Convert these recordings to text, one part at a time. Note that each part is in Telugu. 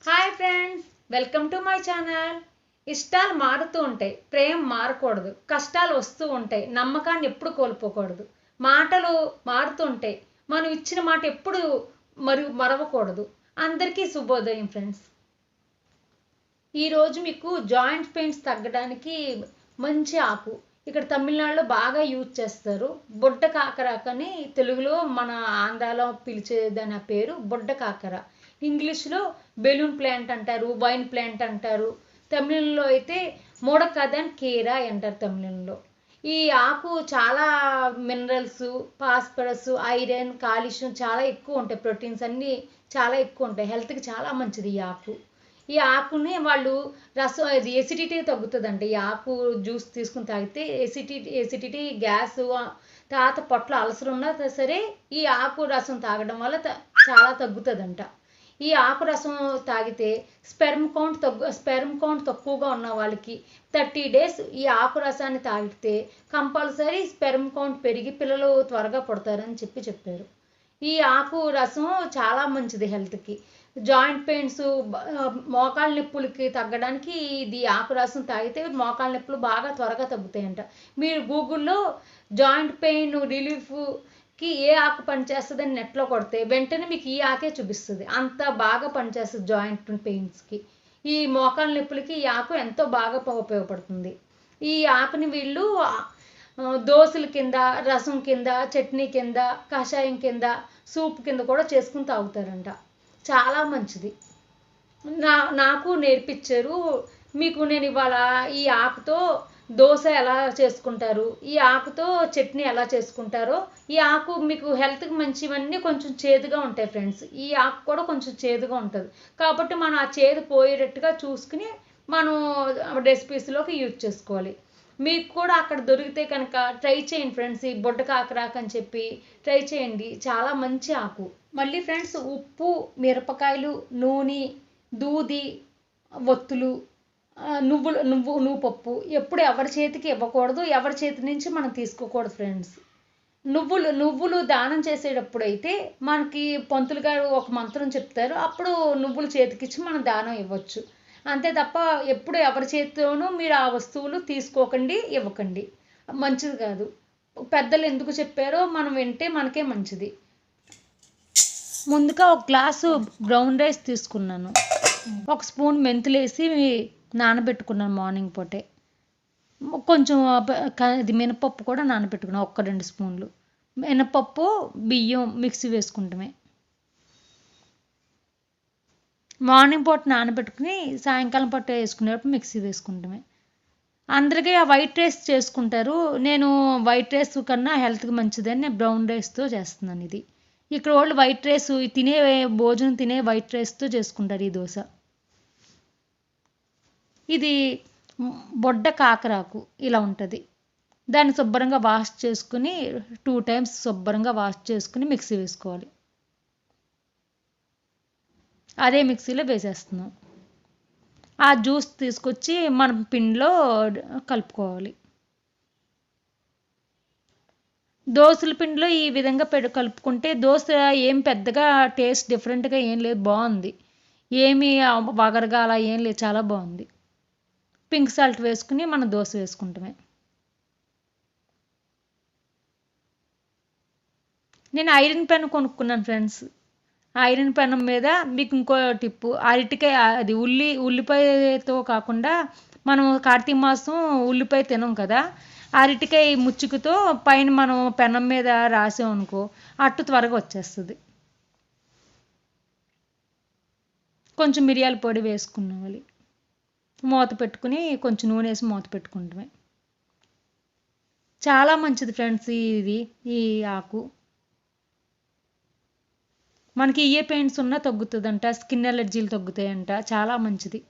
Hi friends, welcome to my channel. ఇష్టాలు మారుతూ ఉంటాయి, ప్రేమ మారకూడదు. కష్టాలు వస్తూ ఉంటాయి, నమ్మకాన్ని ఎప్పుడు కోల్పోకూడదు. మాటలు మారుతూ ఉంటాయి, మనం ఇచ్చిన మాట ఎప్పుడు మరవకూడదు. అందరికీ శుభోదయం ఫ్రెండ్స్. ఈరోజు మీకు జాయింట్ పెయిన్స్ తగ్గడానికి మంచి ఆకు ఇక్కడ తమిళనాడులో బాగా యూజ్ చేస్తారు. బొడ్డ కాకరాకని తెలుగులో మన ఆంధ్రాలో పిలిచేదని పేరు బొడ్డ కాకర. ఇంగ్లీష్లో బెలూన్ ప్లాంట్ అంటారు, వైన్ ప్లాంట్ అంటారు. తమిళంలో అయితే మోడకదన్ కేరా అంటారు తమిళంలో. ఈ ఆకు చాలా మినరల్స్, ఫాస్ఫరస్, ఐరన్, కాల్షియం చాలా ఎక్కువ ఉంటాయి. ప్రోటీన్స్ అన్నీ చాలా ఎక్కువ ఉంటాయి. హెల్త్కి చాలా మంచిది ఈ ఆకు. ఈ ఆకుని వాళ్ళు రసం అది ఎసిడిటీ తగ్గుతుందండి. ఈ ఆకు జ్యూస్ తీసుకుని తాగితే ఎసిడిటీ గ్యాస్ తర్వాత పొట్ల అలసరు ఉన్నా సరే ఈ ఆకు రసం తాగడం వల్ల చాలా తగ్గుతుందంట. ఈ ఆకు రసం తాగితే స్పెర్మ్ కౌంట్ తక్కువగా ఉన్న వాళ్ళకి 30 days ఈ ఆకు రసాన్ని తాగితే కంపల్సరీ స్పెర్మ్ కౌంట్ పెరిగి పిల్లలు త్వరగా పుడతారని చెప్పారు. ఈ ఆకు రసం చాలా మంచిది హెల్త్కి. జాయింట్ పెయిన్స్, మోకాళ్ళ నొప్పులకి తగ్గడానికి ఇది ఆకు రసం తాగితే మోకాళ్ళ నొప్పులు బాగా త్వరగా తగ్గుతాయంట. మీరు గూగుల్లో జాయింట్ పెయిన్ రిలీఫ్కి ఏ ఆకు పనిచేస్తుందని నెట్లో కొడితే వెంటనే మీకు ఈ ఆకే చూపిస్తుంది. అంత బాగా పనిచేస్తుంది జాయింట్ పెయిన్స్కి. ఈ మోకాళ్ళ నొప్పులకి ఈ ఆకు ఎంతో బాగా ఉపయోగపడుతుంది. ఈ ఆకుని వీళ్ళు దోశల కింద, రసం కింద, చట్నీ కింద, కషాయం కింద, సూప్ కింద కూడా చేసుకుని తాగుతారంట. చాలా మంచిది. నాకు నేర్పించారు. మీకు నేను ఇవాళ ఈ ఆకుతో దోశ ఎలా చేసుకుంటారు, ఈ ఆకుతో చట్నీ ఎలా చేసుకుంటారో. ఈ ఆకు మీకు హెల్త్కి మంచివన్నీ కొంచెం చేదుగా ఉంటాయి ఫ్రెండ్స్. ఈ ఆకు కూడా కొంచెం చేదుగా ఉంటుంది కాబట్టి మనం ఆ చేదు పోయేటట్టుగా చూసుకుని మనం రెసిపీస్లోకి యూజ్ చేసుకోవాలి. మీకు కూడా అక్కడ దొరికితే కనుక ట్రై చేయండి ఫ్రెండ్స్. ఈ బొడ్డ కాకరాకు అని చెప్పి ట్రై చేయండి, చాలా మంచి ఆకు. మళ్ళీ ఫ్రెండ్స్, ఉప్పు, మిరపకాయలు, నూనె, దూది, ఒత్తులు, నువ్వు పప్పు ఎప్పుడు ఎవరి చేతికి ఇవ్వకూడదు, ఎవరి చేతి నుంచి మనం తీసుకోకూడదు ఫ్రెండ్స్. నువ్వులు దానం చేసేటప్పుడు అయితే మనకి పంతులు గారు ఒక మంత్రం చెప్తారు, అప్పుడు నువ్వులు చేతికిచ్చి మనం దానం ఇవ్వచ్చు. అంతే తప్ప ఎప్పుడు ఎవరి చేతితోనూ మీరు ఆ వస్తువులు తీసుకోకండి, ఇవ్వకండి. మంచిది కాదు. పెద్దలు ఎందుకు చెప్పారో మనం వింటే మనకే మంచిది. ముందుగా ఒక గ్లాసు బ్రౌన్ రైస్ తీసుకున్నాను. 1 స్పూన్ మెంతులు వేసి నానబెట్టుకున్నాను మార్నింగ్ పూటే. కొంచెం ఇది మినపప్పు కూడా నానబెట్టుకున్నాను, 1-2 స్పూన్లు. మినపప్పు, బియ్యం మిక్సీ వేసుకుంటామే. మార్నింగ్ పూట నానబెట్టుకుని సాయంకాలం పూట వేసుకునేటప్పుడు మిక్సీ వేసుకుంటామే. అందరికీ ఆ వైట్ రైస్ చేసుకుంటారు. నేను వైట్ రైస్ కన్నా హెల్త్కి మంచిదని నేను బ్రౌన్ రైస్తో చేస్తున్నాను. ఇది ఇక్కడ వాళ్ళు వైట్ రైస్ భోజనం తినే వైట్ రైస్తో చేసుకుంటారు ఈ దోశ. ఇది బొడ్డ కాకరాకు ఇలా ఉంటుంది. దాన్ని శుభ్రంగా వాష్ చేసుకుని 2 times శుభ్రంగా వాష్ చేసుకుని మిక్సీ వేసుకోవాలి. అదే మిక్సీలో వేసేస్తున్నాం. ఆ జ్యూస్ తీసుకొచ్చి మనం పిండిలో కలుపుకోవాలి. దోశల పిండిలో ఈ విధంగా కలుపుకుంటే దోశ ఏం పెద్దగా టేస్ట్ డిఫరెంట్గా ఏం లేదు, బాగుంది. ఏమి వగరగా అలా ఏం లేదు, చాలా బాగుంది. పింక్ సాల్ట్ వేసుకుని మనం దోశ వేసుకుంటామే. నేను ఐరన్ పెన్ కొనుక్కున్నాను ఫ్రెండ్స్. ఐరన్ పెనం మీద మీకు ఇంకో టిప్పు, అరటికాయ అది ఉల్లిపాయతో కాకుండా మనం కార్తీక మాసం ఉల్లిపాయ తినం కదా, అరటికాయ ముచ్చుకుతో పైన మనం పెనం మీద రాసామనుకో అట్టు త్వరగా వచ్చేస్తుంది. కొంచెం మిరియాల పొడి వేసుకునేవాలి. మూత పెట్టుకుని కొంచెం నూనె వేసి మూత పెట్టుకుంటామే. చాలా మంచిది ఫ్రెండ్స్ ఈ ఆకు. మనకి ఏ పెయిన్స్ ఉన్నా తగ్గుతుందంట, స్కిన్ ఎలర్జీలు తగ్గుతాయంట, చాలా మంచిది.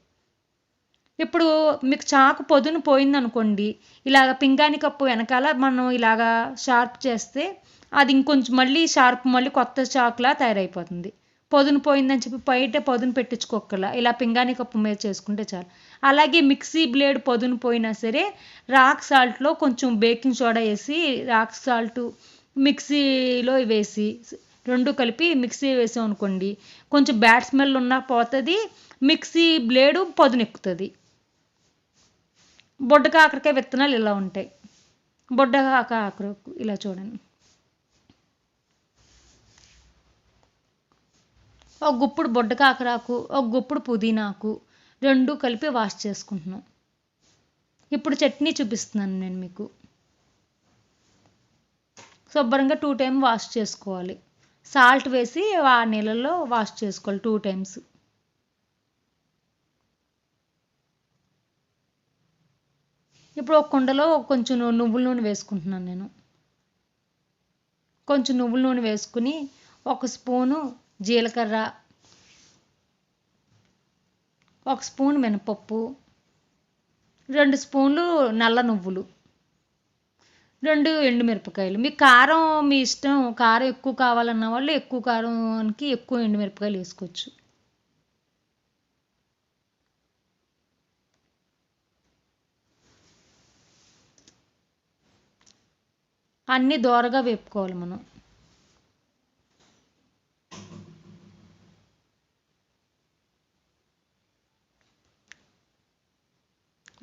ఇప్పుడు మీకు చాకు పొదును పోయిందనుకోండి, ఇలాగ పింగాణి కప్పు వెనకాల మనం ఇలాగా షార్ప్ చేస్తే అది ఇంకొంచెం మళ్ళీ కొత్త చాకులా తయారైపోతుంది. పొదును పోయిందని చెప్పి బయట పొదును పెట్టించుకోకలా ఇలా పింగాణి కప్పు మీద చేసుకుంటే చాలు. అలాగే మిక్సీ బ్లేడ్ పొదును పోయినా సరే రాక్ సాల్ట్లో కొంచెం బేకింగ్ సోడా వేసి రాక్ సాల్ట్ మిక్సీలో వేసి రెండు కలిపి మిక్సీ వేసాం అనుకోండి, కొంచెం బ్యాడ్ స్మెల్ ఉన్నా పోతుంది, మిక్సీ బ్లేడు పదునెక్కుతుంది. బొడ్డ కాకరకాయ విత్తనాలు ఇలా ఉంటాయి. బొడ్డ కాకరకు ఇలా చూడండి. ఒక గుప్పుడు బొడ్డ కాకరాకు, ఒక గుప్పుడు పుదీనాకు రెండు కలిపి వాష్ చేసుకుంటున్నాం. ఇప్పుడు చట్నీ చూపిస్తున్నాను నేను మీకు. శుభ్రంగా 2 టైమ్స్ వాష్ చేసుకోవాలి. సాల్ట్ వేసి ఆ నీళ్ళల్లో వాష్ చేసుకోవాలి 2 టైమ్స్. ఇప్పుడు ఒక కుండలో కొంచెం నువ్వుల నూనె వేసుకుంటున్నాను నేను. కొంచెం నువ్వుల నూనె వేసుకుని 1 స్పూను జీలకర్ర, 1 స్పూన్ మినపప్పు, 2 స్పూన్లు నల్ల నువ్వులు, 2 ఎండుమిరపకాయలు. మీ కారం మీ ఇష్టం, కారం ఎక్కువ కావాలన్న వాళ్ళు ఎక్కువ కారానికి ఎక్కువ ఎండుమిరపకాయలు వేసుకోవచ్చు. అన్నీ దోరగా వేపుకోవాలి మనం.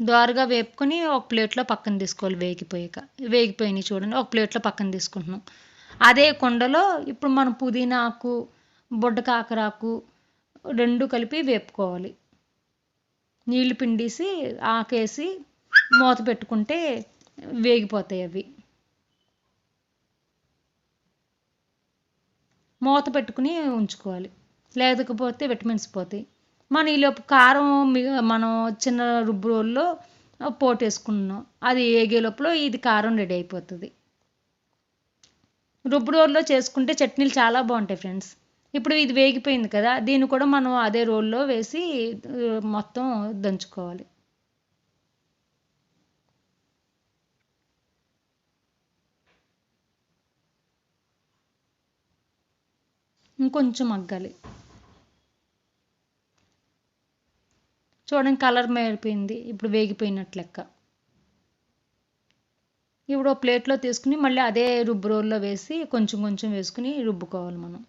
దోరగా వేపుకొని ఒక ప్లేట్లో పక్కన తీసుకోవాలి. వేగిపోయినాయి చూడండి, ఒక ప్లేట్లో పక్కన తీసుకుంటున్నాం. అదే కుండలో ఇప్పుడు మనం పుదీనాకు, బొడ్డ కాకరాకు రెండు కలిపి వేపుకోవాలి. నీళ్లు పిండేసి ఆకేసి మూత పెట్టుకుంటే వేగిపోతాయి అవి. మూత పెట్టుకుని ఉంచుకోవాలి, లేకపోతే విటమిన్స్ పోతాయి. మన ఈలోపు కారం మనం చిన్న రుబ్బు రోల్లో పోటేసుకున్నాం, అది ఏగే లోపల ఇది కారం రెడీ అయిపోతుంది. రుబ్బు రోల్లో చేసుకుంటే చట్నీలు చాలా బాగుంటాయి ఫ్రెండ్స్. ఇప్పుడు ఇది వేగిపోయింది కదా, దీన్ని కూడా మనం అదే రోల్లో వేసి మొత్తం దంచుకోవాలి. ఇంకొంచెం మగ్గాలి. చూడండి కలర్ మారిపోయింది, ఇప్పుడు వేగిపోయినట్లు లెక్క. ఇప్పుడు ప్లేట్లో తీసుకుని మళ్ళీ అదే రుబ్బు రోల్లో వేసి కొంచెం కొంచెం వేసుకుని రుబ్బుకోవాలి మనం.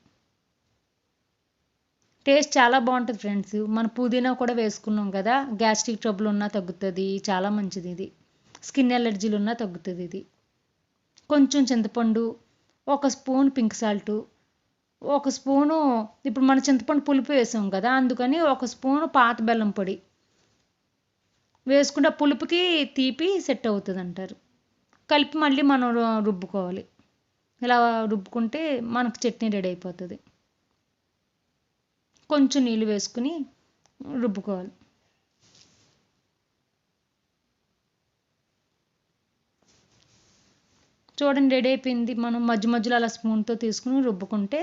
టేస్ట్ చాలా బాగుంటుంది ఫ్రెండ్స్. మన పుదీనా కూడా వేసుకున్నాం కదా, గ్యాస్ట్రిక్ ట్రబుల్ ఉన్నా తగ్గుతుంది, చాలా మంచిది ఇది. స్కిన్ ఎలర్జీలు ఉన్నా తగ్గుతుంది ఇది. కొంచెం చింతపండు, 1 స్పూన్ పింక్ సాల్ట్, 1 స్పూను ఇప్పుడు మన చింతపండు పులుపు వేసాం కదా, అందుకని 1 స్పూను పాత బెల్లం పొడి వేసుకుంటే పులుపుకి తీపి సెట్ అవుతుంది అంటారు. కలిపి మళ్ళీ మనం రుబ్బుకోవాలి. ఇలా రుబ్బుకుంటే మనకు చట్నీ రెడీ అయిపోతుంది. కొంచెం నీళ్ళు వేసుకుని రుబ్బుకోవాలి. చూడండి రెడీ అయిపోయింది. మనం మధ్య మధ్యలో అలా స్పూన్తో తీసుకుని రుబ్బుకుంటే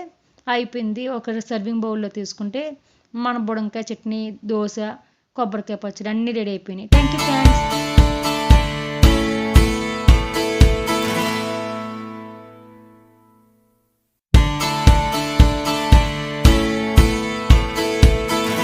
అయిపోయింది. ఒక సర్వింగ్ బౌల్లో తీసుకుంటే మన బుడంకాయ చట్నీ, దోశ, కొబ్బరికాయ పచ్చడి అన్నీ రెడీ అయిపోయినాయి. Thank you friends.